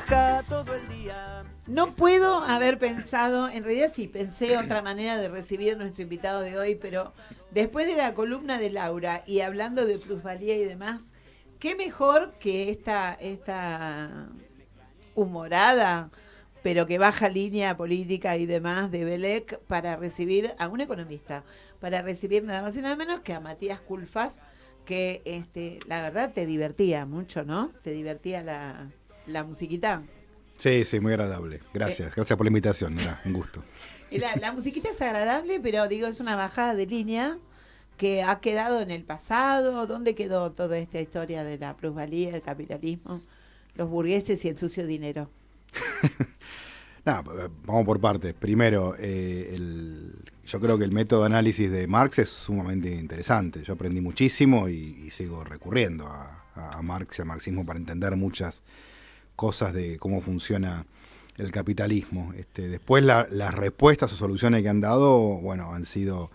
trabaja todo el día. No puedo haber pensado, en realidad sí, pensé otra manera de recibir a nuestro invitado de hoy, pero después de la columna de Laura y hablando de plusvalía y demás, qué mejor que esta humorada, pero que baja línea política y demás de Belec para recibir a un economista, para recibir nada más y nada menos que a Matías Culfas, que la verdad te divertía mucho, ¿no? Te divertía la musiquita. Sí, sí, muy agradable. Gracias por la invitación, era un gusto. La musiquita es agradable, pero digo, es una bajada de línea que ha quedado en el pasado. ¿Dónde quedó toda esta historia de la plusvalía, el capitalismo, los burgueses y el sucio dinero? No, vamos por partes. Primero, yo creo que el método de análisis de Marx es sumamente interesante. Yo aprendí muchísimo y sigo recurriendo a Marx y al marxismo para entender muchas cosas de cómo funciona el capitalismo. Después las respuestas o soluciones que han dado, bueno, han sido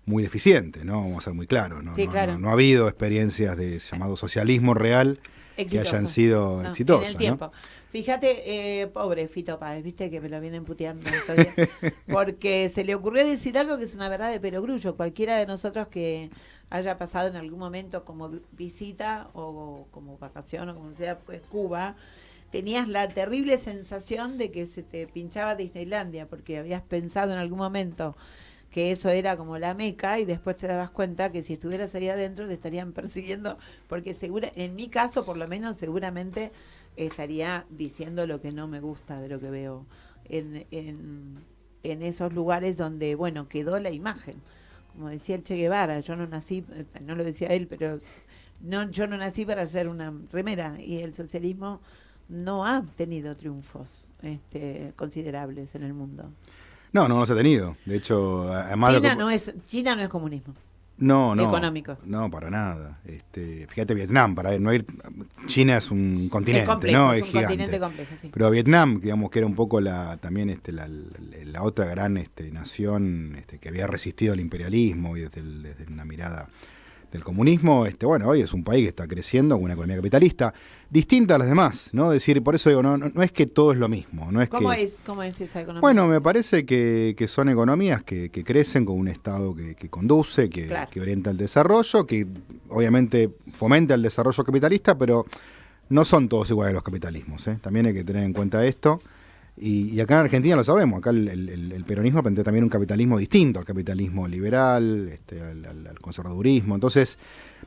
muy deficientes, ¿no? Vamos a ser muy claros, ¿no? Sí, claro. No ha habido experiencias de llamado socialismo real que hayan sido exitosas. En el tiempo. ¿No? Fíjate, pobre Fito Páez, viste que me lo vienen puteando estos días, porque se le ocurrió decir algo que es una verdad de perogrullo. Cualquiera de nosotros que haya pasado en algún momento como visita o como vacación o como sea, pues Cuba, tenías la terrible sensación de que se te pinchaba Disneylandia, porque habías pensado en algún momento que eso era como la Meca y después te dabas cuenta que si estuvieras ahí adentro te estarían persiguiendo, porque en mi caso por lo menos seguramente estaría diciendo lo que no me gusta de lo que veo en esos lugares donde, bueno, quedó la imagen. Como decía el Che Guevara, yo no nací, no lo decía él, pero yo no nací para hacer una remera, y el socialismo no ha tenido triunfos considerables en el mundo. No los ha tenido. De hecho, además China no es comunismo. No. Económico. No, para nada. Fíjate Vietnam, para no ir. China es un continente, es complejo, ¿no? Es un gigante. Continente complejo, sí. Pero Vietnam, digamos que era un poco también la otra gran nación que había resistido al imperialismo y desde una mirada del comunismo, bueno, hoy es un país que está creciendo con una economía capitalista distinta a las demás, ¿no? Es decir, por eso digo, no es que todo es lo mismo. No es ¿Cómo es esa economía? Bueno, me parece que son economías que crecen con un Estado que conduce, que orienta el desarrollo, que obviamente fomenta el desarrollo capitalista, pero no son todos iguales los capitalismos, ¿eh? También hay que tener en cuenta esto. Y acá en Argentina lo sabemos, acá el peronismo plantea también un capitalismo distinto al capitalismo liberal, al conservadurismo. Entonces,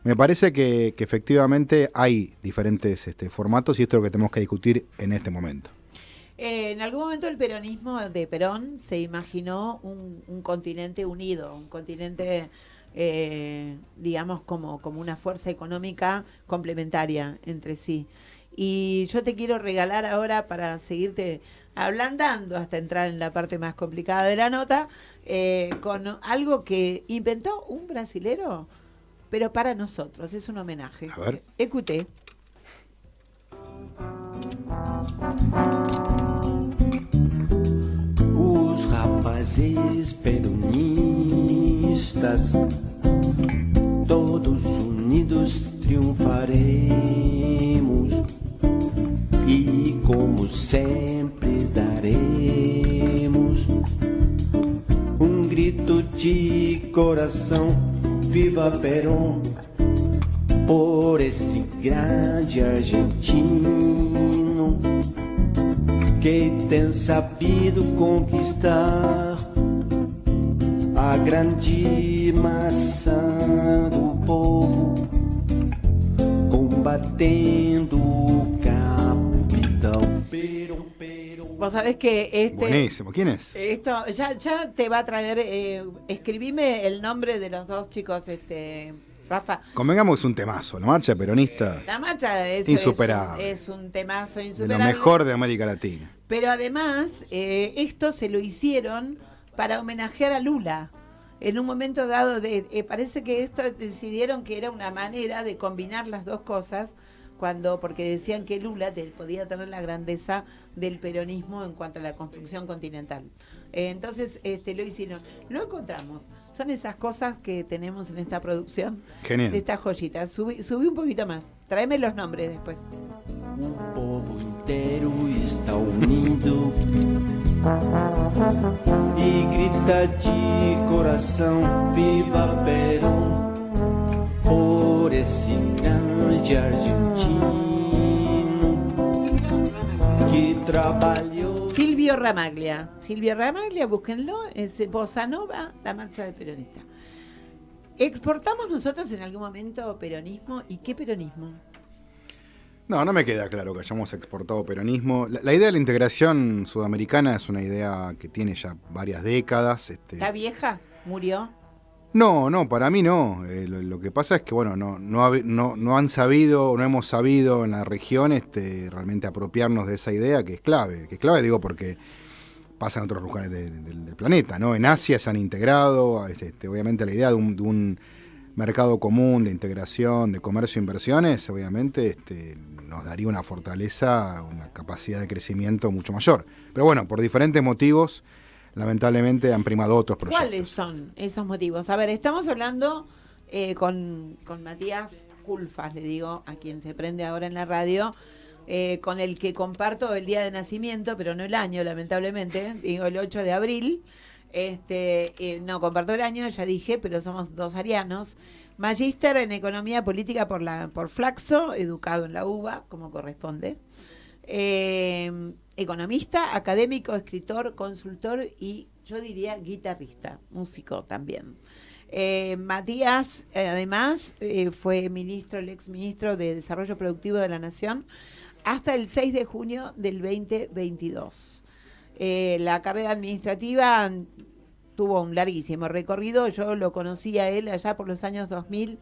me parece que efectivamente hay diferentes formatos y esto es lo que tenemos que discutir en este momento. En algún momento el peronismo de Perón se imaginó un continente unido, un continente, digamos, como una fuerza económica complementaria entre sí. Y yo te quiero regalar ahora, para seguirte ablandando hasta entrar en la parte más complicada de la nota, con algo que inventó un brasilero, pero para nosotros, es un homenaje. A ver. Escuté. Os rapazes peronistas, todos unidos triunfaremos, e como sempre daremos grito de coração: viva Perón, por esse grande argentino que tem sabido conquistar a grande massa do povo, combatendo o capital. Vos sabés que Buenísimo, ¿quién es? Esto ya te va a traer, escribime el nombre de los dos chicos, Rafa. Convengamos, es un temazo, la marcha peronista. La marcha insuperable. Es un temazo insuperable. De lo mejor de América Latina. Pero además, esto se lo hicieron para homenajear a Lula. En un momento dado, parece que esto decidieron que era una manera de combinar las dos cosas, porque decían que Lula podía tener la grandeza del peronismo en cuanto a la construcción continental. Entonces lo hicieron. Lo encontramos. Son esas cosas que tenemos en esta producción. Genial. De estas joyitas. Subí un poquito más. Tráeme los nombres después. O povo inteiro está unido e grita de coração: viva Perón, por esse grande argentino que trabalhou. Silvio Ramaglia, búsquenlo, es Bossa Nova, la marcha del peronista. ¿Exportamos nosotros en algún momento peronismo? ¿Y qué peronismo? No me queda claro que hayamos exportado peronismo. La idea de la integración sudamericana es una idea que tiene ya varias décadas. ¿Está vieja? ¿Murió? No, para mí no. Lo que pasa es que no han sabido, no hemos sabido en la región realmente apropiarnos de esa idea que es clave. Que es clave, digo, porque pasa en otros lugares del planeta, ¿no? En Asia se han integrado, obviamente la idea de un mercado común, de integración, de comercio e inversiones, obviamente nos daría una fortaleza, una capacidad de crecimiento mucho mayor. Pero bueno, por diferentes motivos, lamentablemente han primado otros proyectos. ¿Cuáles son esos motivos? A ver, estamos hablando con Matías Culfas, le digo, a quien se prende ahora en la radio, con el que comparto el día de nacimiento, pero no el año, lamentablemente, digo el 8 de abril. No comparto el año, ya dije, pero somos dos arianos. Magíster en Economía Política por Flaxo, educado en la UBA, como corresponde. Economista, académico, escritor, consultor y yo diría guitarrista, músico también. Matías, además, fue el exministro de Desarrollo Productivo de la Nación hasta el 6 de junio del 2022. La carrera administrativa tuvo un larguísimo recorrido. Yo lo conocí a él allá por los años 2000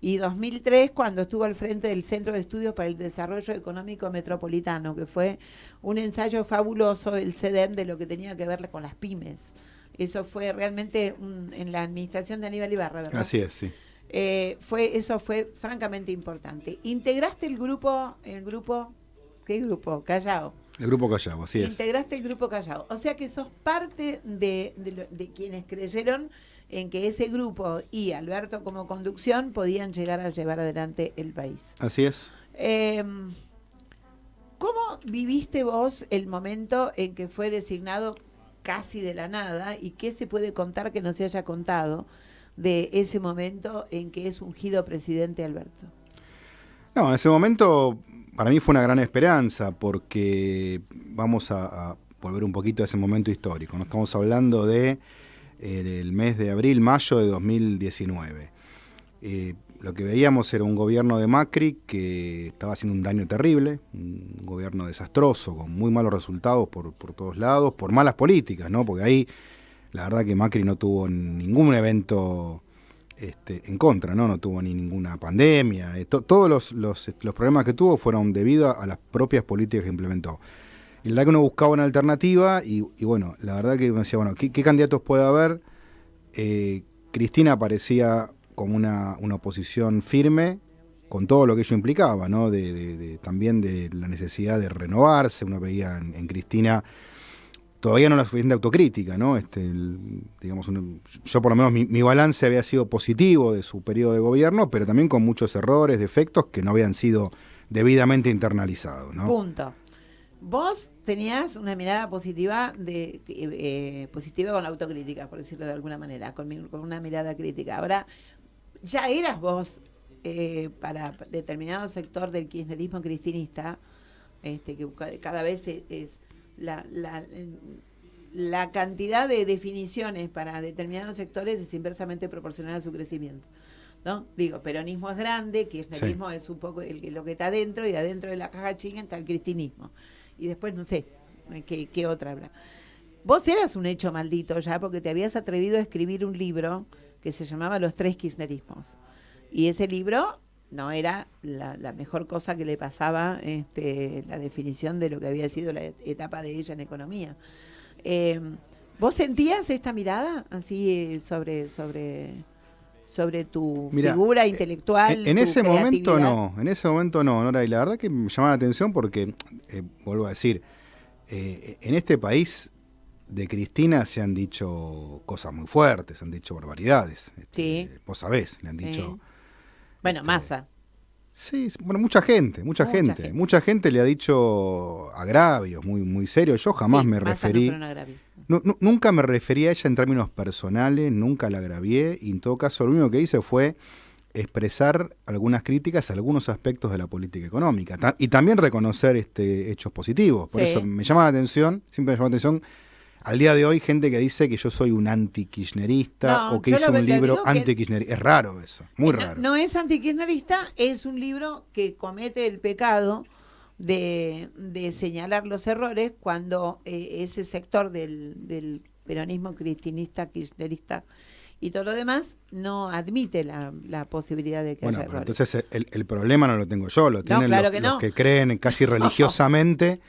y 2003, cuando estuvo al frente del Centro de Estudios para el Desarrollo Económico Metropolitano, que fue un ensayo fabuloso, el CEDEM, de lo que tenía que ver con las pymes. Eso fue realmente en la administración de Aníbal Ibarra, ¿verdad? Así es, sí. Eso fue francamente importante. ¿Integraste el grupo? ¿Qué grupo? Callao. El Grupo Callao, así es. Integraste el Grupo Callao. O sea que sos parte de quienes creyeron en que ese grupo y Alberto como conducción podían llegar a llevar adelante el país. Así es. ¿Cómo viviste vos el momento en que fue designado casi de la nada y qué se puede contar que no se haya contado de ese momento en que es ungido presidente Alberto? No, en ese momento para mí fue una gran esperanza porque vamos a volver un poquito a ese momento histórico. No estamos hablando de el mes de abril, mayo de 2019. Lo que veíamos era un gobierno de Macri que estaba haciendo un daño terrible, un gobierno desastroso, con muy malos resultados por todos lados, por malas políticas, ¿no? Porque ahí la verdad que Macri no tuvo ningún evento en contra, ¿no? No tuvo ni ninguna pandemia. Todos los problemas que tuvo fueron debido a las propias políticas que implementó. Y la verdad que uno buscaba una alternativa y bueno, la verdad que uno decía, bueno, ¿qué candidatos puede haber? Cristina parecía como una oposición firme con todo lo que ello implicaba, ¿no? También de la necesidad de renovarse. Uno veía en Cristina todavía no la suficiente autocrítica, ¿no? Yo por lo menos mi balance había sido positivo de su periodo de gobierno, pero también con muchos errores, defectos que no habían sido debidamente internalizados, ¿no? Punto. Vos tenías una mirada positiva positiva con la autocrítica, por decirlo de alguna manera, con una mirada crítica. Ahora, ¿ya eras vos para determinado sector del kirchnerismo cristinista, que cada vez es la cantidad de definiciones para determinados sectores es inversamente proporcional a su crecimiento, ¿no? Digo, peronismo es grande, kirchnerismo sí, es un poco lo que está adentro, y adentro de la caja chinga está el cristinismo. Y después no sé qué otra habrá. Vos eras un hecho maldito ya, porque te habías atrevido a escribir un libro que se llamaba Los Tres Kirchnerismos. Y ese libro no era la mejor cosa que le pasaba, la definición de lo que había sido la etapa de ella en economía. ¿Vos sentías esta mirada así sobre tu figura intelectual? En ese momento no, Nora, y la verdad que me llamaba la atención porque, vuelvo a decir, en este país de Cristina se han dicho cosas muy fuertes, se han dicho barbaridades. Sí. Vos sabés, le han dicho... Bueno, Massa. Sí, bueno, mucha gente le ha dicho agravios muy, muy serios. Yo jamás me referí, nunca me referí a ella en términos personales, nunca la agravié, y en todo caso lo único que hice fue expresar algunas críticas a algunos aspectos de la política económica y también reconocer hechos positivos. Por eso me llama la atención, siempre me llama la atención, al día de hoy, gente que dice que yo soy un anti-kirchnerista o que hice un libro anti-kirchnerista. Es raro eso, muy raro. No es anti-kirchnerista, es un libro que comete el pecado de señalar los errores cuando ese sector del peronismo cristinista, kirchnerista y todo lo demás no admite la posibilidad de que haya errores. Entonces el problema no lo tengo yo, lo tienen los que creen casi religiosamente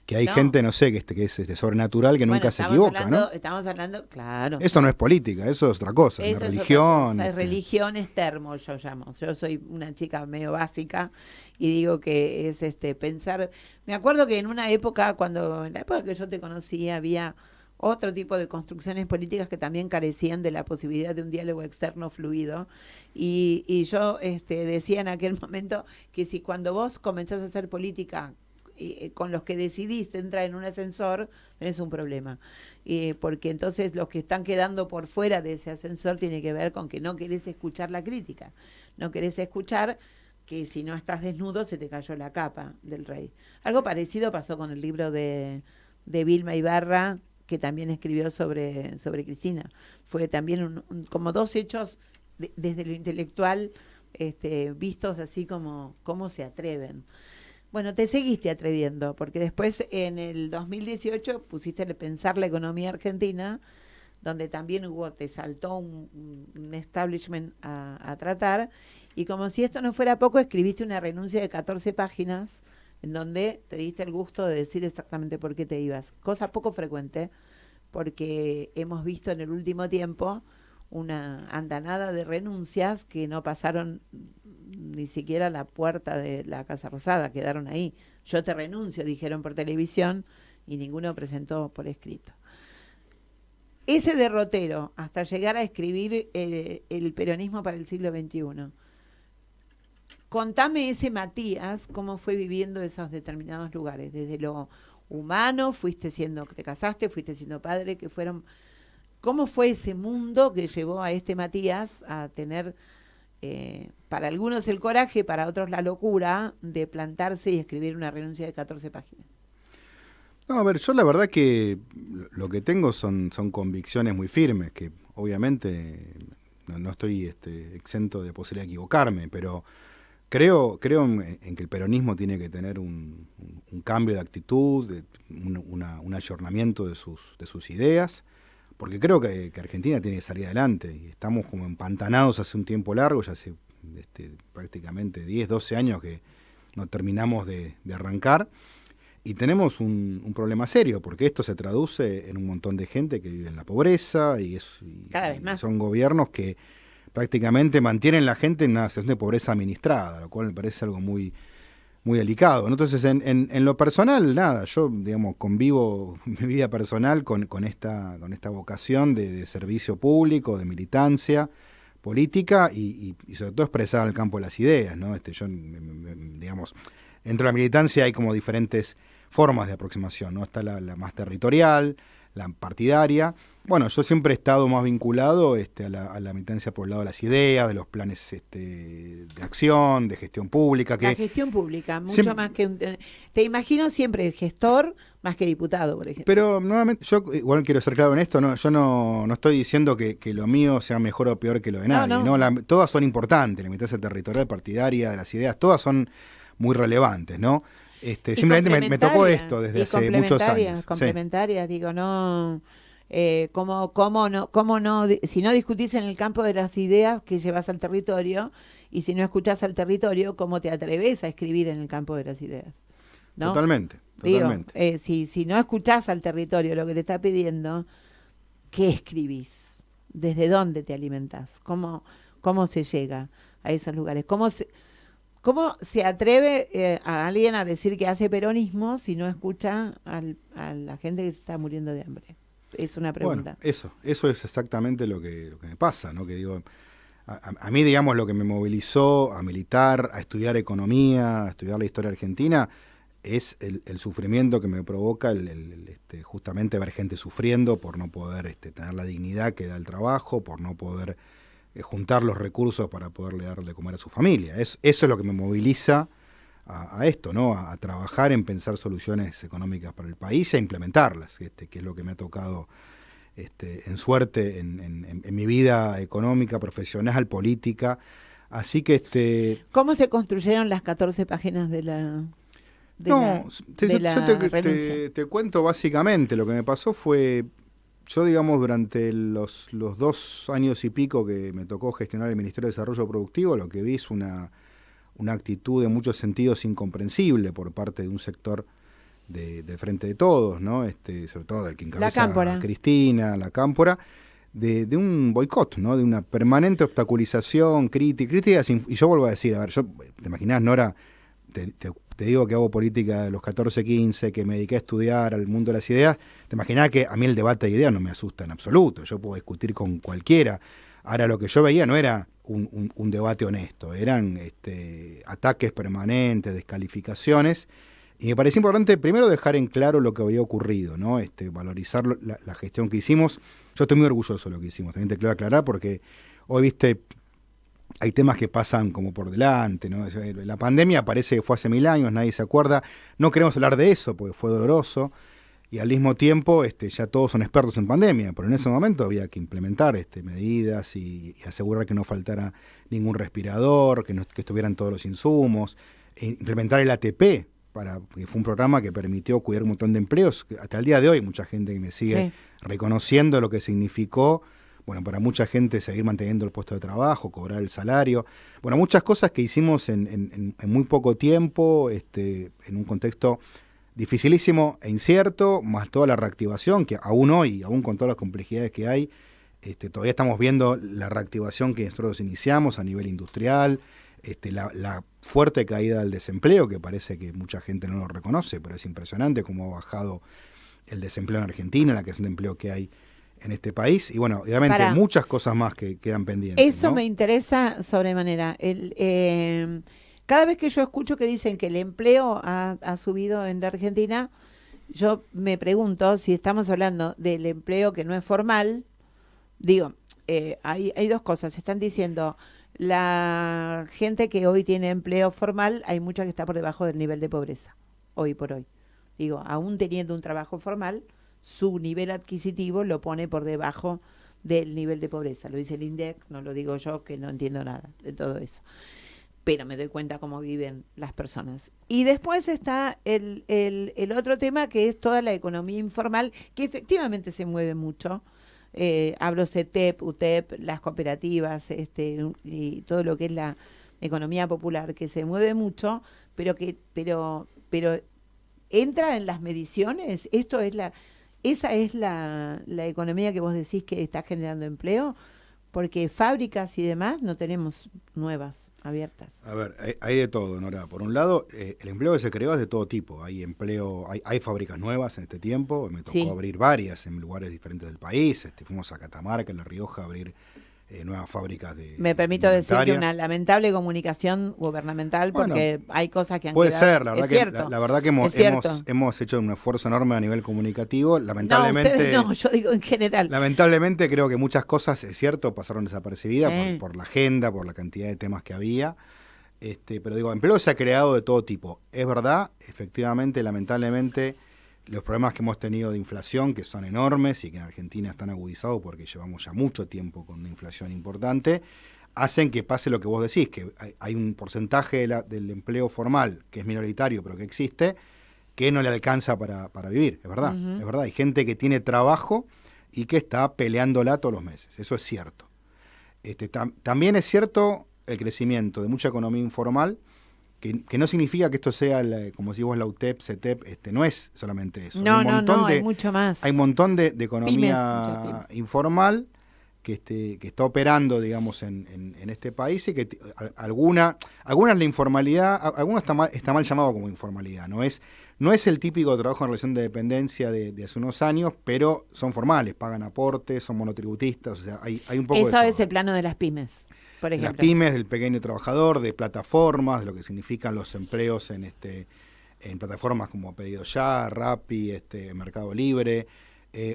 que hay gente, no sé, que es sobrenatural, que nunca se equivoca, ¿no? Estamos hablando, claro. Eso no es política, eso es otra cosa, es religión. Es religión, es termo, yo llamo. Yo soy una chica medio básica y digo que es pensar. Me acuerdo que en la época que yo te conocí, había otro tipo de construcciones políticas que también carecían de la posibilidad de un diálogo externo fluido. Y yo decía en aquel momento que si cuando vos comenzás a hacer política con los que decidís entrar en un ascensor, tenés un problema. Porque entonces los que están quedando por fuera de ese ascensor tiene que ver con que no querés escuchar la crítica. No querés escuchar que si no estás desnudo se te cayó la capa del rey. Algo parecido pasó con el libro de Vilma Ibarra, que también escribió sobre Cristina. Fue también como dos hechos desde lo intelectual vistos así como cómo se atreven. Bueno, te seguiste atreviendo, porque después en el 2018 pusiste el Pensar la economía argentina, donde también te saltó un establishment a tratar, y como si esto no fuera poco, escribiste una renuncia de 14 páginas, en donde te diste el gusto de decir exactamente por qué te ibas. Cosa poco frecuente, porque hemos visto en el último tiempo una andanada de renuncias que no pasaron ni siquiera la puerta de la Casa Rosada, quedaron ahí. Yo te renuncio, dijeron por televisión, y ninguno presentó por escrito. Ese derrotero, hasta llegar a escribir el peronismo para el siglo XXI. Contame ese Matías, cómo fue viviendo esos determinados lugares, desde lo humano, te casaste, fuiste siendo padre, ¿cómo fue ese mundo que llevó a Matías a tener, para algunos el coraje, para otros la locura, de plantarse y escribir una renuncia de 14 páginas? No, a ver, yo la verdad que lo que tengo son convicciones muy firmes, que obviamente no estoy exento de posibilidad de equivocarme, pero creo en que el peronismo tiene que tener un cambio de actitud, un ayornamiento de sus ideas, porque creo que Argentina tiene que salir adelante, y estamos como empantanados hace un tiempo largo, ya hace prácticamente 10, 12 años que no terminamos de arrancar, y tenemos un problema serio, porque esto se traduce en un montón de gente que vive en la pobreza, y cada vez más. Son gobiernos que prácticamente mantienen la gente en una situación de pobreza administrada, lo cual me parece algo muy, muy delicado. Entonces, en lo personal, nada, yo, convivo mi vida personal con esta vocación de servicio público, de militancia política y sobre todo expresada en el campo de las ideas, ¿no? Yo, dentro de la militancia hay como diferentes formas de aproximación, ¿no? Está la más territorial, la partidaria. Bueno, yo siempre he estado más vinculado a la militancia por el lado de las ideas, de los planes de acción, de gestión pública. La gestión pública, mucho más que... Te imagino siempre gestor más que diputado, por ejemplo. Pero nuevamente, yo igual quiero ser claro en esto, yo no estoy diciendo que lo mío sea mejor o peor que lo de nadie. No. Todas son importantes, la militancia territorial, partidaria, de las ideas, todas son muy relevantes, ¿no? Simplemente me tocó esto desde hace muchos años. Complementarias, digo, no... ¿Cómo no, si no discutís en el campo de las ideas que llevas al territorio, y si no escuchás al territorio, ¿cómo te atreves a escribir en el campo de las ideas? ¿No? Totalmente. Si no escuchás al territorio lo que te está pidiendo, ¿qué escribís? ¿Desde dónde te alimentás? ¿Cómo se llega a esos lugares? ¿Cómo se atreve a alguien a decir que hace peronismo si no escucha a la gente que se está muriendo de hambre? Es una pregunta. Bueno, eso es exactamente lo que me pasa, ¿no? Que digo, A mí, digamos, lo que me movilizó a militar, a estudiar economía, a estudiar la historia argentina, es el sufrimiento que me provoca justamente ver gente sufriendo por no poder tener la dignidad que da el trabajo, por no poder juntar los recursos para poderle darle de comer a su familia. Eso es lo que me moviliza a esto, ¿no? A trabajar en pensar soluciones económicas para el país e implementarlas, que es lo que me ha tocado en suerte en mi vida económica, profesional, política. Así que ¿Cómo se construyeron las 14 páginas de la te cuento básicamente. Lo que me pasó fue, yo digamos, durante los 2 años y pico que me tocó gestionar el Ministerio de Desarrollo Productivo, lo que vi es una actitud en muchos sentidos incomprensible por parte de un sector del Frente de Todos, ¿no? Sobre todo del que encabeza Cristina, la Cámpora, de un boicot, ¿no? De una permanente obstaculización, críticas, y yo vuelvo a decir, a ver, ¿te imaginás, Nora? Te digo que hago política de los 14, 15, que me dediqué a estudiar al mundo de las ideas. Te imaginás que a mí el debate de ideas no me asusta en absoluto, yo puedo discutir con cualquiera. Ahora, lo que yo veía no era un debate honesto, eran ataques permanentes, descalificaciones. Y me parecía importante primero dejar en claro lo que había ocurrido, ¿no? Valorizar la gestión que hicimos. Yo estoy muy orgulloso de lo que hicimos, también te quiero aclarar, porque hoy, hay temas que pasan como por delante, ¿no? La pandemia parece que fue hace 1000 años, nadie se acuerda. No queremos hablar de eso porque fue doloroso. Y al mismo tiempo ya todos son expertos en pandemia, pero en ese momento había que implementar medidas y asegurar que no faltara ningún respirador, que estuvieran todos los insumos, implementar el ATP, que fue un programa que permitió cuidar un montón de empleos. Hasta el día de hoy mucha gente que me sigue reconociendo lo que significó, bueno, para mucha gente seguir manteniendo el puesto de trabajo, cobrar el salario. Bueno, muchas cosas que hicimos en muy poco tiempo, en un contexto dificilísimo e incierto, más toda la reactivación, que aún hoy, aún con todas las complejidades que hay, todavía estamos viendo la reactivación que nosotros iniciamos a nivel industrial, la fuerte caída del desempleo, que parece que mucha gente no lo reconoce, pero es impresionante cómo ha bajado el desempleo en Argentina, la creación de empleo que hay en este país, y bueno, obviamente muchas cosas más que quedan pendientes. Eso, ¿no? Me interesa sobremanera. Cada vez que yo escucho que dicen que el empleo ha subido en la Argentina, yo me pregunto si estamos hablando del empleo que no es formal. Digo, hay dos cosas. Están diciendo, la gente que hoy tiene empleo formal, hay mucha que está por debajo del nivel de pobreza, hoy por hoy. Digo, aún teniendo un trabajo formal, su nivel adquisitivo lo pone por debajo del nivel de pobreza. Lo dice el INDEC, no lo digo yo, que no entiendo nada de todo eso. Pero me doy cuenta cómo viven las personas. Y después está el otro tema, que es toda la economía informal, que efectivamente se mueve mucho. Hablo CETEP, UTEP, las cooperativas, y todo lo que es la economía popular, que se mueve mucho, pero entra en las mediciones. Esa es la economía que vos decís que está generando empleo, porque fábricas y demás no tenemos nuevas abiertas. A ver, hay de todo, Nora. Por un lado, el empleo que se creó es de todo tipo. Hay fábricas nuevas en este tiempo. Me tocó abrir varias en lugares diferentes del país. Fuimos a Catamarca, en La Rioja, a abrir nuevas fábricas de... Me permito decir que una lamentable comunicación gubernamental, porque hay cosas que han puede quedado... ser, la verdad que hemos hecho un esfuerzo enorme a nivel comunicativo. Lamentablemente... No, yo digo en general. Lamentablemente creo que muchas cosas, es cierto, pasaron desapercibidas por la agenda, por la cantidad de temas que había. Pero digo, empleo se ha creado de todo tipo. Es verdad, efectivamente, lamentablemente... Los problemas que hemos tenido de inflación, que son enormes y que en Argentina están agudizados porque llevamos ya mucho tiempo con una inflación importante, hacen que pase lo que vos decís, que hay un porcentaje del empleo formal que es minoritario pero que existe, que no le alcanza para vivir, es verdad, es verdad. Hay gente que tiene trabajo y que está peleándola todos los meses, eso es cierto. También es cierto el crecimiento de mucha economía informal, que no significa que esto sea, como decimos, la UTEP, CETEP, no es solamente eso. No, hay mucho más. Hay un montón de economía informal que está operando, digamos, en este país, y que algunas la informalidad, algunos está mal llamado como informalidad, no es el típico trabajo en relación de dependencia de hace unos años, pero son formales, pagan aportes, son monotributistas, o sea, hay un poco de todo. Eso es el plano de las pymes. Por de las ejemplo. pymes, del pequeño trabajador, de plataformas, de lo que significan los empleos en plataformas como Pedido Ya, Rappi, Mercado Libre,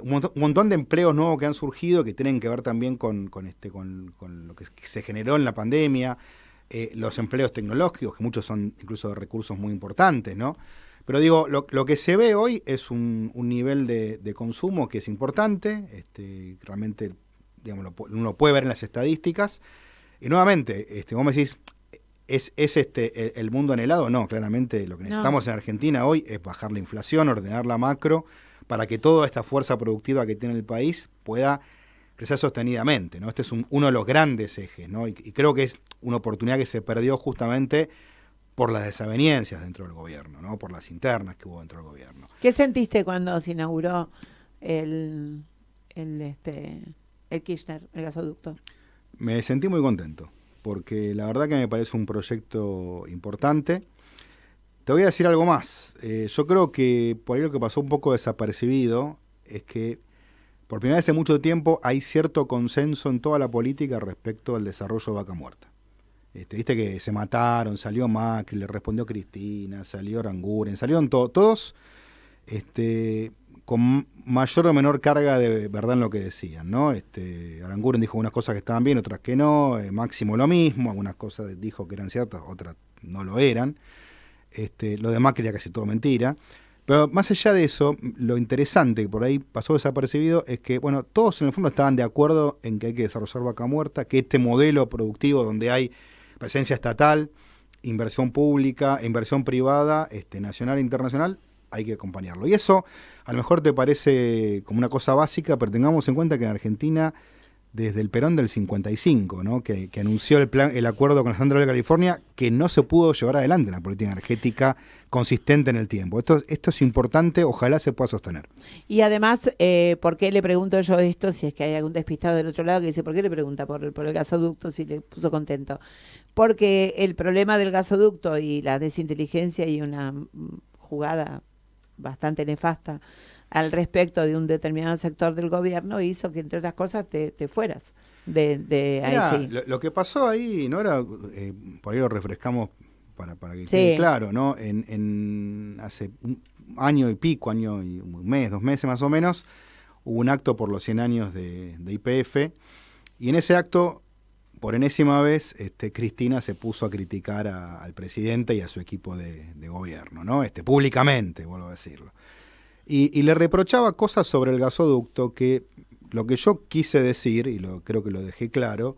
un montón de empleos nuevos que han surgido que tienen que ver también con lo que se generó en la pandemia, los empleos tecnológicos, que muchos son incluso de recursos muy importantes, ¿no? Pero digo, lo que se ve hoy es un nivel de consumo que es importante, realmente, digamos, uno puede ver en las estadísticas, y nuevamente, vos me decís, ¿es el mundo anhelado? No, claramente lo que necesitamos en Argentina hoy es bajar la inflación, ordenar la macro, para que toda esta fuerza productiva que tiene el país pueda crecer sostenidamente, ¿no? Este es uno de los grandes ejes, ¿no? Y creo que es una oportunidad que se perdió justamente por las desavenencias dentro del gobierno, ¿no? Por las internas que hubo dentro del gobierno. ¿Qué sentiste cuando se inauguró el Kirchner, el gasoducto? Me sentí muy contento, porque la verdad que me parece un proyecto importante. Te voy a decir algo más. Yo creo que por ahí lo que pasó un poco desapercibido es que por primera vez en mucho tiempo hay cierto consenso en toda la política respecto al desarrollo de Vaca Muerta. Viste que se mataron, salió Macri, le respondió Cristina, salió Aranguren, salieron todos con mayor o menor carga de verdad en lo que decían, ¿no? Aranguren dijo unas cosas que estaban bien, otras que no, Máximo lo mismo, algunas cosas dijo que eran ciertas, otras no lo eran. Lo de Macri era casi todo mentira. Pero más allá de eso, lo interesante que por ahí pasó desapercibido es que, bueno, todos en el fondo estaban de acuerdo en que hay que desarrollar Vaca Muerta, que este modelo productivo donde hay presencia estatal, inversión pública, inversión privada, nacional e internacional, hay que acompañarlo. Y eso a lo mejor te parece como una cosa básica, pero tengamos en cuenta que en Argentina, desde el Perón del 55, ¿no? que anunció el acuerdo con la Central de California, que no se pudo llevar adelante una política energética consistente en el tiempo. Esto es importante, ojalá se pueda sostener. Y además, ¿por qué le pregunto yo esto? Si es que hay algún despistado del otro lado que dice, ¿por qué le pregunta por el gasoducto si le puso contento? Porque el problema del gasoducto y la desinteligencia y una jugada bastante nefasta al respecto de un determinado sector del gobierno hizo que, entre otras cosas, te fueras de ahí. Lo que pasó ahí no era, por ahí lo refrescamos para que quede claro, ¿no? En hace un año y pico, año y un mes, 2 meses más o menos, hubo un acto por los 100 años de YPF, y en ese acto, por enésima vez, Cristina se puso a criticar al presidente y a su equipo de gobierno, ¿no? Públicamente, vuelvo a decirlo. Y le reprochaba cosas sobre el gasoducto que lo que yo quise decir, y creo que lo dejé claro,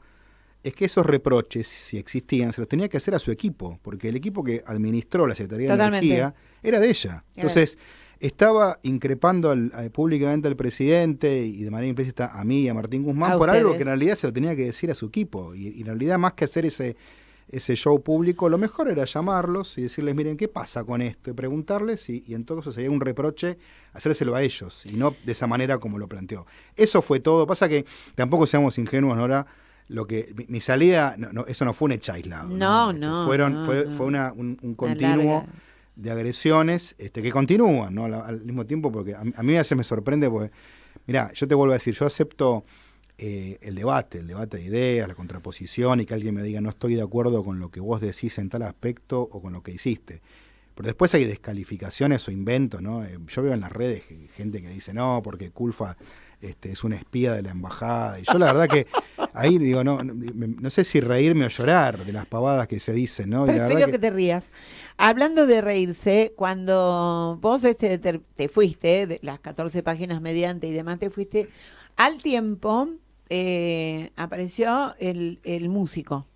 es que esos reproches, si existían, se los tenía que hacer a su equipo, porque el equipo que administró la Secretaría de Energía era de ella. Entonces, estaba increpando públicamente al presidente y de manera implícita a mí y a Martín Guzmán por algo que en realidad se lo tenía que decir a su equipo. Y en realidad, más que hacer ese show público, lo mejor era llamarlos y decirles, miren, ¿qué pasa con esto? Y preguntarles, y en todo eso sería un reproche, hacérselo a ellos, y no de esa manera como lo planteó. Eso fue todo. Pasa que tampoco seamos ingenuos, Nora. Mi salida, eso no fue un hecho aislado. Fue un continuo de agresiones que continúan, ¿no? Al mismo tiempo, porque a mí a veces me sorprende, porque, mirá, yo te vuelvo a decir, yo acepto el debate de ideas, la contraposición, y que alguien me diga no estoy de acuerdo con lo que vos decís en tal aspecto o con lo que hiciste. Pero después hay descalificaciones o inventos, ¿no? Yo veo en las redes gente que dice no, porque Culfa es una espía de la embajada. Y yo la verdad que ahí digo, no sé si reírme o llorar de las pavadas que se dicen, ¿no? Prefiero que te rías. Hablando de reírse, cuando vos te fuiste, de las 14 páginas mediante y demás, te fuiste, al tiempo apareció el músico.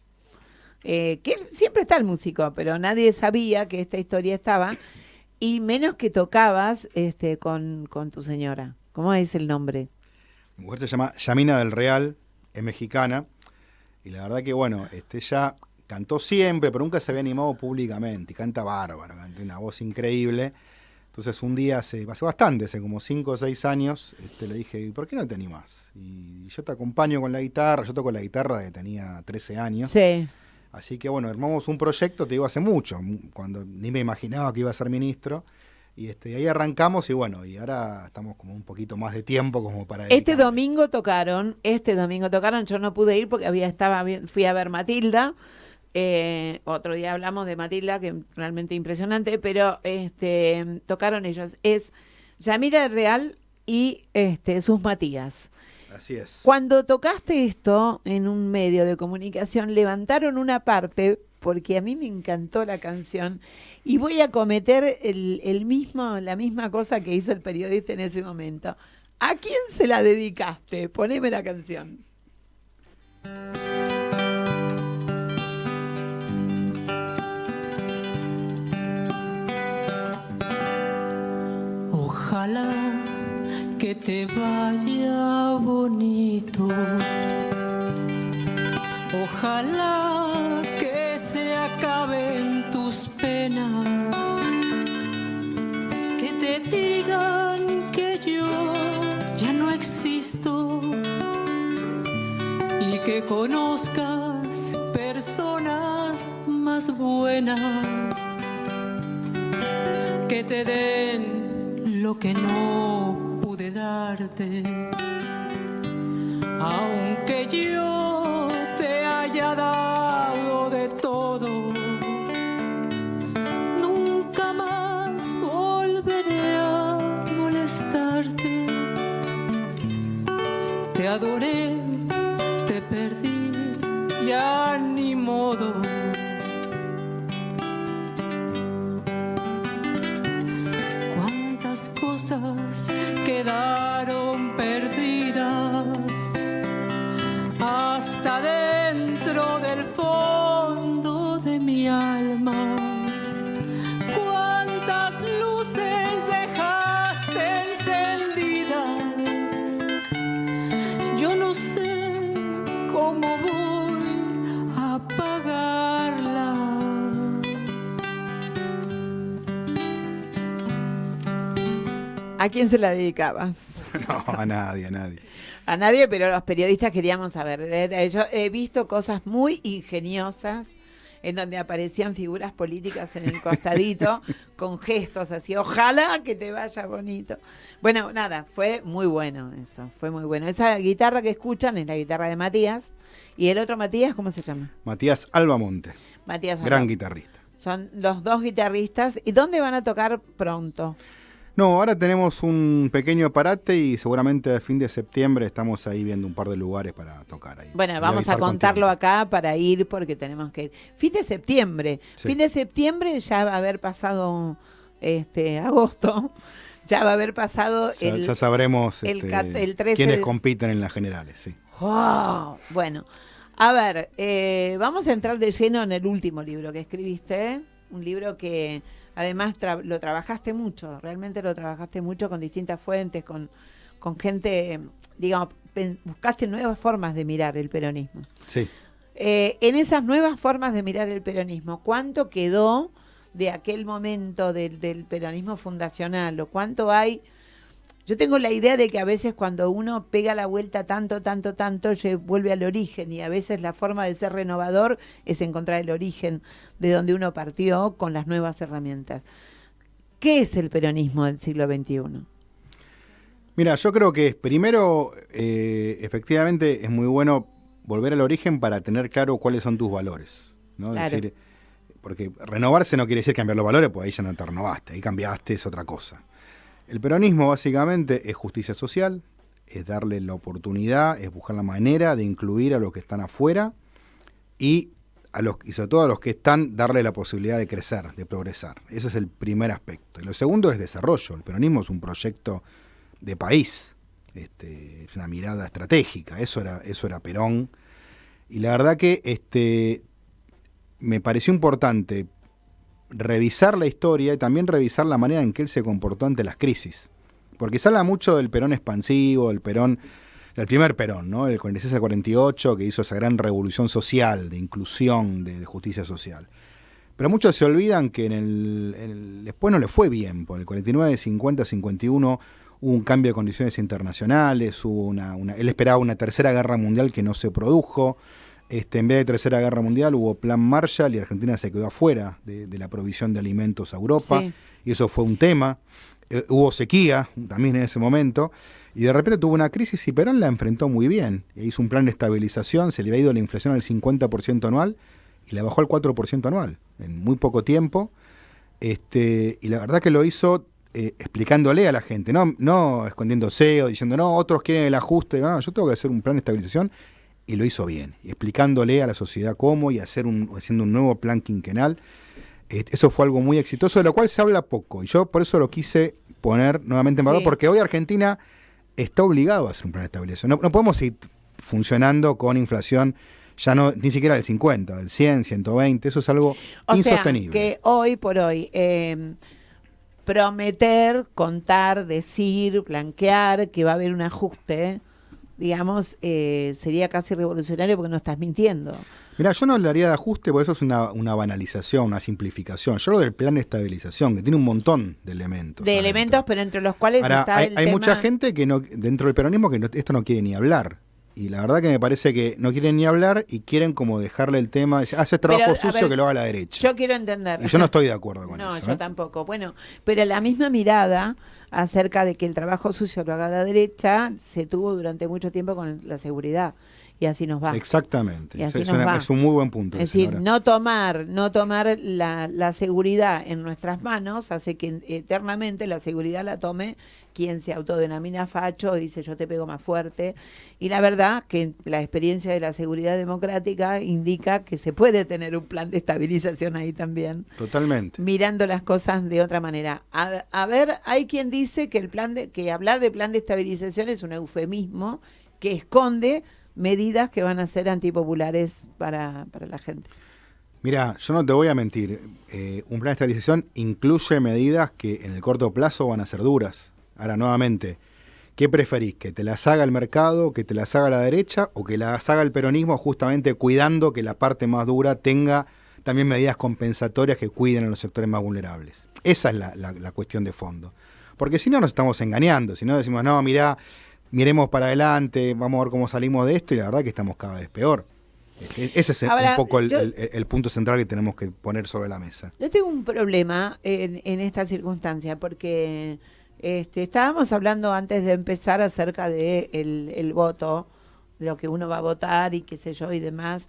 Que siempre está el músico, pero nadie sabía que esta historia estaba, y menos que tocabas con tu señora. ¿Cómo es el nombre? Mi mujer se llama Yamina del Real, es mexicana, y la verdad que, bueno, ella cantó siempre, pero nunca se había animado públicamente, y canta bárbaro, canta una voz increíble. Entonces un día, hace bastante, hace como 5 o 6 años, le dije, ¿por qué no te animás? Y yo te acompaño con la guitarra, yo toco la guitarra desde que tenía 13 años. Sí. Así que bueno, armamos un proyecto, te digo, hace mucho, cuando ni me imaginaba que iba a ser ministro, Y ahí arrancamos y bueno, y ahora estamos como un poquito más de tiempo como para Este domingo tocaron, yo no pude ir porque fui a ver Matilda. Otro día hablamos de Matilda, que es realmente impresionante, pero tocaron ellos. Es Yamira Real y sus Matías. Así es. Cuando tocaste esto en un medio de comunicación, levantaron una parte, porque a mí me encantó la canción, y voy a cometer la misma cosa que hizo el periodista en ese momento. ¿A quién se la dedicaste? Poneme la canción. Ojalá que te vaya bonito. Ojalá que se acaben tus penas. Que te digan que yo ya no existo. Y que conozcas personas más buenas. Que te den lo que no pude darte, aunque yo te haya dado de todo, nunca más volveré a molestarte. Te adoré, te perdí, ya ni modo. Cosas quedaron perdidas hasta dentro del fondo de mi alma. Cuántas luces dejaste encendidas, yo no sé cómo voy a apagarlas. ¿A quién se la dedicabas? No, a nadie. A nadie, pero los periodistas queríamos saber. Yo he visto cosas muy ingeniosas en donde aparecían figuras políticas en el costadito con gestos así, ojalá que te vaya bonito. Bueno, nada, fue muy bueno eso, fue muy bueno. Esa guitarra que escuchan es la guitarra de Matías. ¿Y el otro Matías, cómo se llama? Matías Albamonte. Matías Gran Albamonte. guitarrista. Son los dos guitarristas. ¿Y dónde van a tocar pronto? No, ahora tenemos un pequeño parate y seguramente a fin de septiembre estamos ahí viendo un par de lugares para tocar ahí. Bueno, vamos a contarlo acá para ir porque tenemos que ir. Fin de septiembre. Sí. Fin de septiembre ya va a haber pasado agosto. Ya va a haber pasado ya sabremos el 13 quiénes compiten en las generales, sí. Oh, bueno, a ver, vamos a entrar de lleno en el último libro que escribiste, ¿eh? Un libro que además lo trabajaste mucho, realmente lo trabajaste mucho con distintas fuentes, con gente, digamos, buscaste nuevas formas de mirar el peronismo. Sí. En esas nuevas formas de mirar el peronismo, ¿cuánto quedó de aquel momento del peronismo fundacional? ¿O cuánto hay? Yo tengo la idea de que a veces cuando uno pega la vuelta tanto, vuelve al origen, y a veces la forma de ser renovador es encontrar el origen de donde uno partió con las nuevas herramientas. ¿Qué es el peronismo del siglo XXI? Mira, yo creo que primero, efectivamente, es muy bueno volver al origen para tener claro cuáles son tus valores, ¿no? Claro. Es decir, porque renovarse no quiere decir cambiar los valores, porque ahí ya no te renovaste, ahí cambiaste, es otra cosa. El peronismo básicamente es justicia social, es darle la oportunidad, es buscar la manera de incluir a los que están afuera y sobre todo a los que están, darle la posibilidad de crecer, de progresar. Ese es el primer aspecto. Y lo segundo es desarrollo. El peronismo es un proyecto de país, es una mirada estratégica. Eso era Perón. Y la verdad que me pareció importante revisar la historia y también revisar la manera en que él se comportó ante las crisis. Porque se habla mucho del Perón expansivo, del primer Perón, ¿no? El 46 al 48, que hizo esa gran revolución social, de inclusión, de justicia social. Pero muchos se olvidan que después no le fue bien. Por el 49, 50, 51 hubo un cambio de condiciones internacionales, él esperaba una tercera guerra mundial que no se produjo. En vez de Tercera Guerra Mundial hubo Plan Marshall y Argentina se quedó afuera de la provisión de alimentos a Europa, Sí. y eso fue un tema. Hubo sequía también en ese momento, y de repente tuvo una crisis y Perón la enfrentó muy bien. Hizo un plan de estabilización, se le había ido la inflación al 50% anual y la bajó al 4% anual en muy poco tiempo. Y la verdad que lo hizo explicándole a la gente, no escondiéndose o diciendo, no, otros quieren el ajuste. No, yo tengo que hacer un plan de estabilización, y lo hizo bien, explicándole a la sociedad cómo y haciendo un nuevo plan quinquenal. Eso fue algo muy exitoso, de lo cual se habla poco, y yo por eso lo quise poner nuevamente en valor, Sí. porque hoy Argentina está obligado a hacer un plan de estabilización. No podemos seguir funcionando con inflación ya ni siquiera del 50, del 100, 120, eso es algo insostenible. O sea, que hoy por hoy prometer, contar, decir, blanquear que va a haber un ajuste, digamos, sería casi revolucionario porque no estás mintiendo. Mirá, yo no hablaría de ajuste, porque eso es una banalización, una simplificación. Yo hablo del plan de estabilización, que tiene un montón de elementos. De adentro. elementos, pero entre los cuales Ahora, está hay el tema... mucha gente que dentro del peronismo que esto no quiere ni hablar. Y la verdad que me parece que no quieren ni hablar y quieren como dejarle el tema, hace trabajo Pero, a sucio ver, que lo haga la derecha. Yo quiero entender. Y yo no estoy de acuerdo con no, eso. yo tampoco. Bueno, pero la misma mirada acerca de que el trabajo sucio lo haga la derecha se tuvo durante mucho tiempo con la seguridad. Y así nos va. Exactamente. Y así Es, nos va. es un muy buen punto. Es decir, señora. no tomar la seguridad en nuestras manos hace que eternamente la seguridad la tome quien se autodenomina facho, dice yo te pego más fuerte. Y la verdad que la experiencia de la seguridad democrática indica que se puede tener un plan de estabilización ahí también. Totalmente. Mirando las cosas de otra manera. A ver, hay quien dice que que hablar de plan de estabilización es un eufemismo que esconde medidas que van a ser antipopulares para la gente. Mira, yo no te voy a mentir, un plan de estabilización incluye medidas que en el corto plazo van a ser duras. Ahora, nuevamente, ¿qué preferís? ¿Que te las haga el mercado, que te las haga la derecha o que las haga el peronismo, justamente cuidando que la parte más dura tenga también medidas compensatorias que cuiden a los sectores más vulnerables? Esa es la cuestión de fondo. Porque si no nos estamos engañando, si no decimos, no, miremos para adelante, vamos a ver cómo salimos de esto, y la verdad que estamos cada vez peor. Ese es Ahora, un poco el punto central que tenemos que poner sobre la mesa. Yo tengo un problema en esta circunstancia porque estábamos hablando antes de empezar acerca de el voto, de lo que uno va a votar y qué sé yo y demás,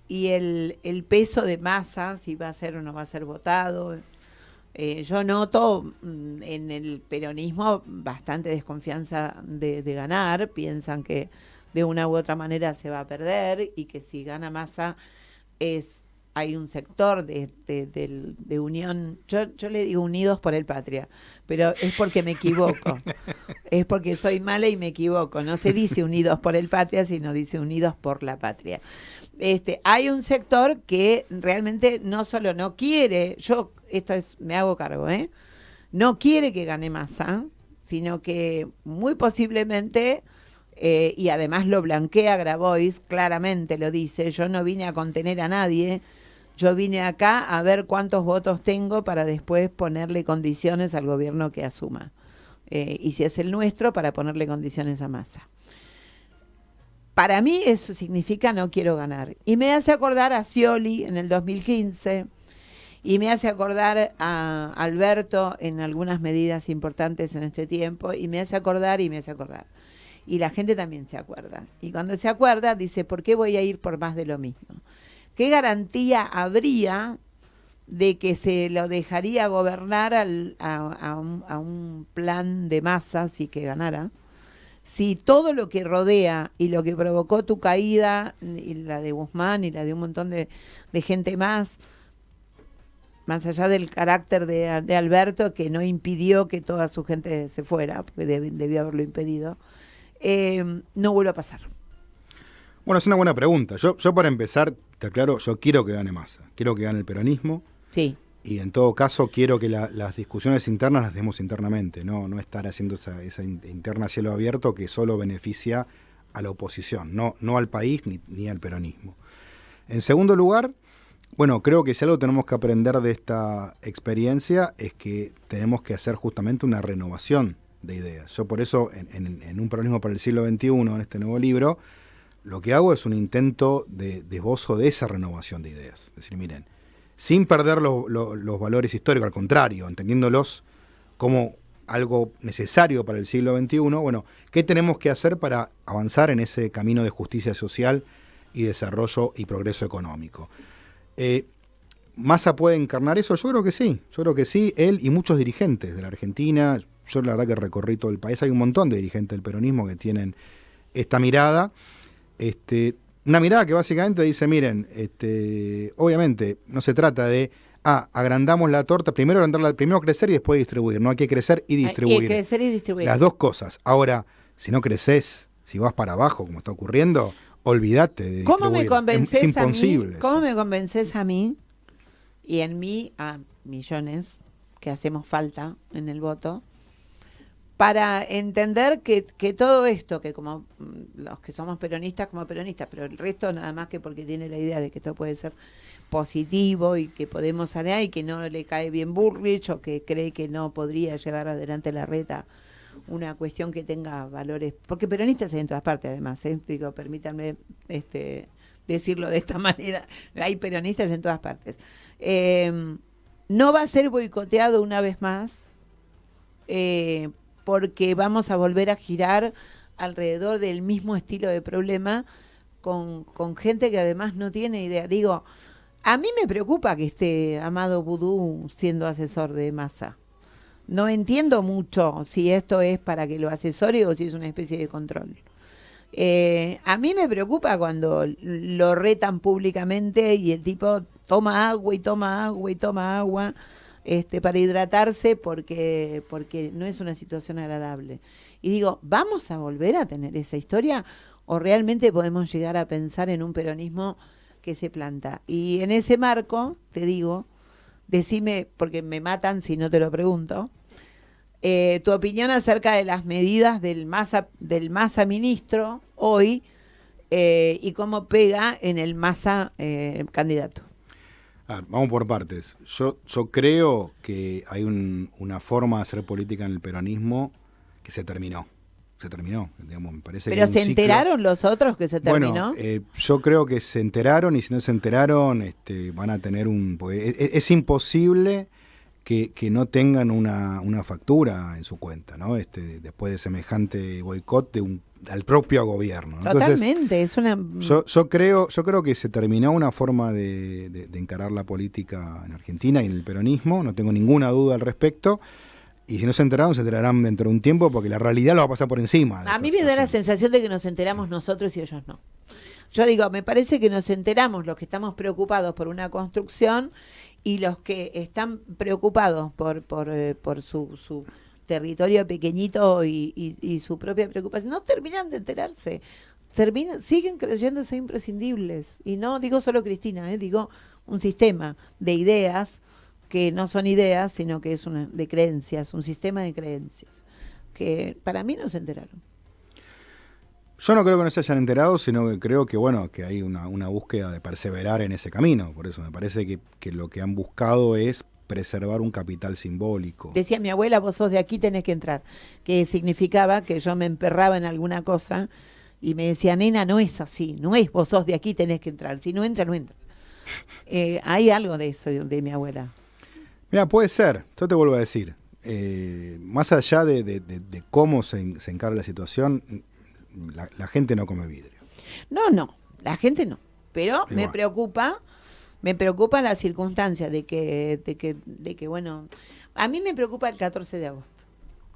y el peso de masa, si va a ser o no va a ser votado. Yo noto en el peronismo bastante desconfianza de ganar, piensan que de una u otra manera se va a perder y que si gana Massa hay un sector de unión, yo le digo unidos por el patria, pero es porque me equivoco, es porque soy mala y me equivoco, no se dice unidos por el patria, sino dice unidos por la patria. Hay un sector que realmente no solo no quiere, me hago cargo, no quiere que gane Massa, sino que muy posiblemente, y además lo blanquea Grabois, claramente lo dice, yo no vine a contener a nadie, yo vine acá a ver cuántos votos tengo para después ponerle condiciones al gobierno que asuma. Y si es el nuestro, para ponerle condiciones a Massa. Para mí eso significa no quiero ganar. Y me hace acordar a Scioli en el 2015, y me hace acordar a Alberto en algunas medidas importantes en este tiempo, y me hace acordar. Y la gente también se acuerda. Y cuando se acuerda, dice, ¿por qué voy a ir por más de lo mismo? ¿Qué garantía habría de que se lo dejaría gobernar a un plan de Massa si que ganara? Si todo lo que rodea y lo que provocó tu caída, y la de Guzmán y la de un montón de gente más allá del carácter de Alberto, que no impidió que toda su gente se fuera, porque debió haberlo impedido, no vuelve a pasar. Bueno, es una buena pregunta. Yo para empezar, te aclaro, yo quiero que gane Massa, quiero que gane el peronismo. Sí. Y en todo caso quiero que las discusiones internas las demos internamente, no estar haciendo esa interna a cielo abierto que solo beneficia a la oposición, no al país ni al peronismo. En segundo lugar, bueno, creo que si algo tenemos que aprender de esta experiencia es que tenemos que hacer justamente una renovación de ideas. Yo por eso en un peronismo para el siglo XXI, en este nuevo libro, lo que hago es un intento de esbozo de esa renovación de ideas. Es decir, miren, sin perder los valores históricos, al contrario, entendiéndolos como algo necesario para el siglo XXI, bueno, ¿qué tenemos que hacer para avanzar en ese camino de justicia social y desarrollo y progreso económico? ¿Massa puede encarnar eso? Yo creo que sí, él y muchos dirigentes de la Argentina. Yo la verdad que recorrí todo el país, hay un montón de dirigentes del peronismo que tienen esta mirada, una mirada que básicamente dice, miren, obviamente no se trata de agrandamos la torta, primero crecer y después distribuir, no hay que crecer y distribuir. Crecer y distribuir. Las dos cosas. Ahora, si no creces, si vas para abajo, como está ocurriendo, olvídate de distribuir. ¿Cómo me convences es imposible. ¿Cómo me convences a mí y en mí a millones que hacemos falta en el voto para entender que todo esto, que como los que somos peronistas como peronistas, pero el resto nada más que porque tiene la idea de que esto puede ser positivo y que podemos sanear y que no le cae bien Bullrich o que cree que no podría llevar adelante la reta una cuestión que tenga valores, porque peronistas hay en todas partes además, digo, permítanme decirlo de esta manera, hay peronistas en todas partes. No va a ser boicoteado una vez más, porque vamos a volver a girar alrededor del mismo estilo de problema con gente que además no tiene idea. Digo, a mí me preocupa que esté Amado Boudou siendo asesor de Massa. No entiendo mucho si esto es para que lo asesore o si es una especie de control. A mí me preocupa cuando lo retan públicamente y el tipo toma agua y toma agua y toma agua para hidratarse porque no es una situación agradable. Y digo, ¿vamos a volver a tener esa historia o realmente podemos llegar a pensar en un peronismo que se planta? Y en ese marco, te digo, decime, porque me matan si no te lo pregunto, tu opinión acerca de las medidas del Massa ministro hoy y cómo pega en el Massa candidato. Vamos por partes. Yo creo que hay una forma de hacer política en el peronismo que se terminó. Digamos, me parece. ¿Pero que se enteraron los otros que se terminó? Bueno, yo creo que se enteraron y si no se enteraron van a tener es imposible que no tengan una factura en su cuenta, ¿no? Después de semejante boicot al propio gobierno, ¿no? Totalmente. Entonces, yo creo que se terminó una forma de encarar la política en Argentina y en el peronismo, no tengo ninguna duda al respecto. Y si no se enterarán dentro de un tiempo porque la realidad lo va a pasar por encima. A mí me da la sensación de que nos enteramos nosotros y ellos no. Yo digo, me parece que nos enteramos los que estamos preocupados por una construcción y los que están preocupados por su territorio pequeñito y su propia preocupación. No terminan de enterarse. Siguen creyéndose imprescindibles. Y no digo solo Cristina, digo un sistema de ideas que no son ideas, sino que es de creencias, un sistema de creencias, que para mí no se enteraron. Yo no creo que no se hayan enterado, sino que creo que hay una búsqueda de perseverar en ese camino. Por eso me parece que lo que han buscado es preservar un capital simbólico. Decía mi abuela, vos sos de aquí, tenés que entrar, que significaba que yo me emperraba en alguna cosa y me decía, nena, no es así, no es vos sos de aquí, tenés que entrar, si no entra, no entra. Hay algo de eso de mi abuela. Mira, puede ser, yo te vuelvo a decir, más allá de cómo se encara la situación, la gente no come vidrio. No, la gente no, pero me preocupa la circunstancia de que bueno, a mí me preocupa el 14 de agosto,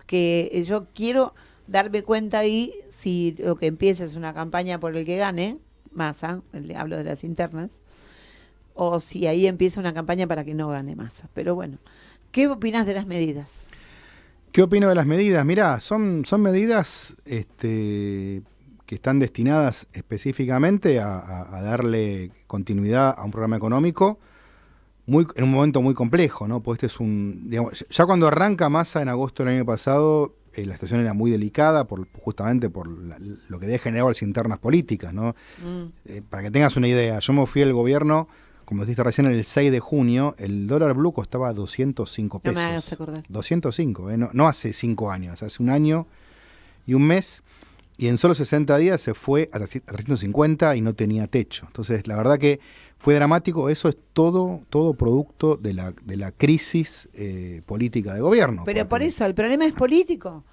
que yo quiero darme cuenta ahí si lo que empieza es una campaña por el que gane, Massa, hablo de las internas, o si ahí empieza una campaña para que no gane Massa. Pero bueno, ¿qué opinas de las medidas? ¿Qué opino de las medidas? Mirá, son medidas que están destinadas específicamente a darle continuidad a un programa económico en un momento muy complejo, ¿no? Pues digamos, ya cuando arranca Massa en agosto del año pasado, la situación era muy delicada justamente por lo que había generado las internas políticas, ¿no? Para que tengas una idea, yo me fui al gobierno, como dijiste recién, el 6 de junio, el dólar blue costaba 205 pesos. No me hagas acordar. 205, no hace 5 años, hace un año y un mes. y en solo 60 días se fue a 350 y no tenía techo. Entonces, la verdad que fue dramático. Eso es todo producto de la crisis política de gobierno. Pero por eso, el problema es político.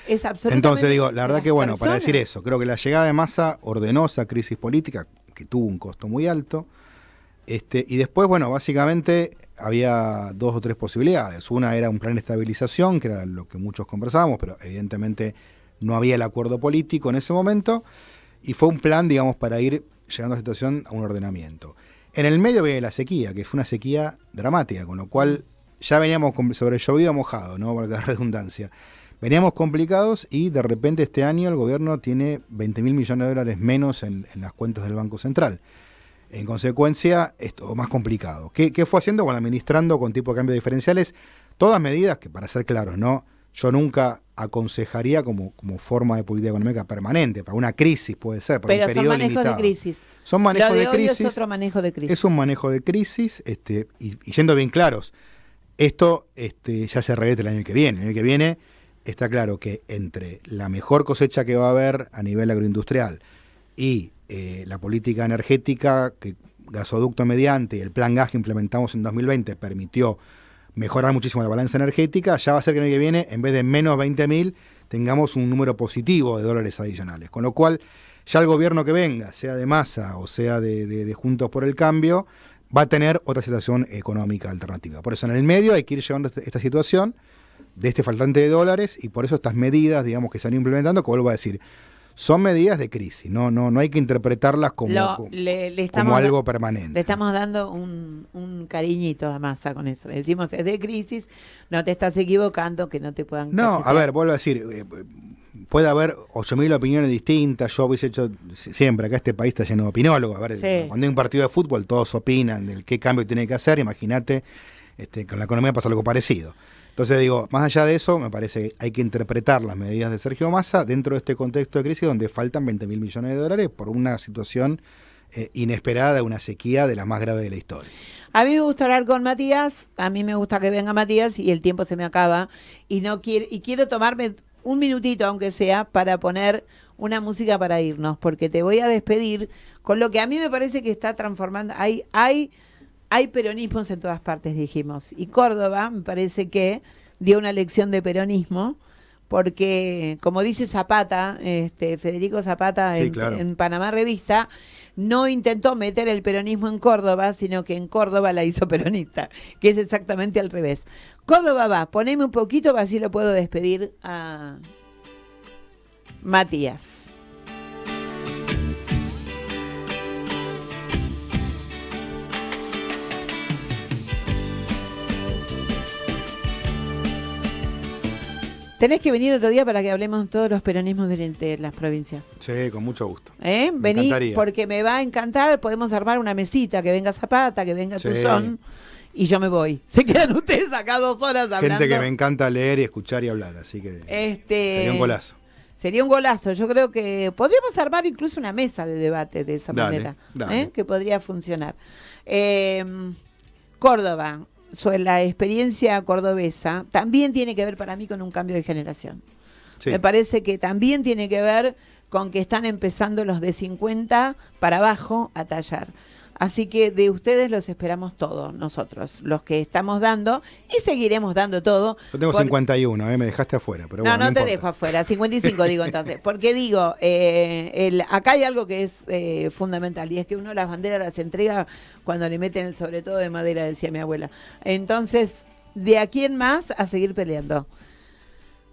Es absolutamente. Entonces, digo, la verdad que, bueno, personas. para decir eso, creo que la llegada de Massa ordenó esa crisis política, que tuvo un costo muy alto. Y después, bueno, básicamente había 2 o 3 posibilidades. Una era un plan de estabilización, que era lo que muchos conversábamos, pero evidentemente no había el acuerdo político en ese momento, y fue un plan, digamos, para ir llegando a la situación a un ordenamiento. En el medio viene la sequía, que fue una sequía dramática, con lo cual ya veníamos sobre llovido mojado, ¿no? Por la redundancia. Veníamos complicados y de repente este año el gobierno tiene 20.000 millones de dólares menos en las cuentas del Banco Central. En consecuencia, es todo más complicado. ¿Qué fue haciendo? Bueno, administrando con tipo de cambio diferenciales, todas medidas que, para ser claros, ¿no? Yo nunca aconsejaría como forma de política económica permanente, para una crisis puede ser, para un periodo limitado. Pero son manejos de crisis. Son manejos de crisis. Es otro manejo de crisis. Es un manejo de crisis, y siendo bien claros, esto ya se revierte el año que viene. El año que viene está claro que entre la mejor cosecha que va a haber a nivel agroindustrial y la política energética, que gasoducto mediante, y el plan gas que implementamos en 2020 permitió mejorar muchísimo la balanza energética, ya va a ser que el año que viene, en vez de menos 20.000, tengamos un número positivo de dólares adicionales. Con lo cual, ya el gobierno que venga, sea de Massa o sea de Juntos por el Cambio, va a tener otra situación económica alternativa. Por eso, en el medio hay que ir llevando esta situación de este faltante de dólares, y por eso estas medidas, digamos, que se han ido implementando, que vuelvo a decir, son medidas de crisis, no hay que interpretarlas como algo permanente. Le estamos dando un cariñito a Massa con eso. Le decimos, es de crisis, no te estás equivocando, que no te puedan No, cachetear. a ver, vuelvo a decir, puede haber 8.000 opiniones distintas. Yo hubiese hecho siempre, acá este país está lleno de opinólogos. A ver, sí. Cuando hay un partido de fútbol, todos opinan del qué cambio tiene que hacer. Imagínate, con la economía pasa algo parecido. Entonces digo, más allá de eso, me parece que hay que interpretar las medidas de Sergio Massa dentro de este contexto de crisis donde faltan 20.000 millones de dólares por una situación inesperada de una sequía de las más graves de la historia. A mí me gusta hablar con Matías, a mí me gusta que venga Matías y el tiempo se me acaba y quiero tomarme un minutito, aunque sea, para poner una música para irnos, porque te voy a despedir con lo que a mí me parece que está transformando. Hay peronismos en todas partes, dijimos. Y Córdoba me parece que dio una lección de peronismo, porque, como dice Zapata, Federico Zapata, sí, claro, en Panamá Revista, no intentó meter el peronismo en Córdoba, sino que en Córdoba la hizo peronista, que es exactamente al revés. Córdoba va, poneme un poquito, así lo puedo despedir a Matías. Tenés que venir otro día para que hablemos todos los peronismos de las provincias. Sí, con mucho gusto. Vení, porque me va a encantar. Podemos armar una mesita, que venga Zapata, que venga Tuzón, y yo me voy. Se quedan ustedes acá 2 horas hablando. Gente que me encanta leer y escuchar y hablar, así que sería un golazo. Sería un golazo. Yo creo que podríamos armar incluso una mesa de debate de esa manera, que podría funcionar. Córdoba. La experiencia cordobesa también tiene que ver para mí con un cambio de generación. Sí. Me parece que también tiene que ver con que están empezando los de 50 para abajo a tallar. Así que de ustedes los esperamos todos, nosotros, los que estamos dando y seguiremos dando todo. Yo tengo 51, me dejaste afuera. Pero bueno, no te dejo afuera, 55 digo entonces. Porque digo, acá hay algo que es fundamental y es que uno las banderas las entrega cuando le meten el sobre todo de madera, decía mi abuela. Entonces, de aquí en más a seguir peleando.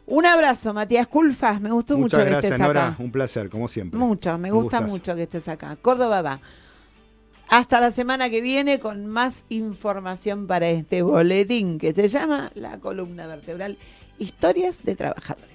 Un abrazo, Matías Culfas, me gustó mucho que estés acá. Muchas gracias, Nora, un placer, como siempre. Mucho, me gusta mucho que estés acá. Córdoba va. Hasta la semana que viene con más información para este boletín que se llama La Columna Vertebral, Historias de Trabajadores.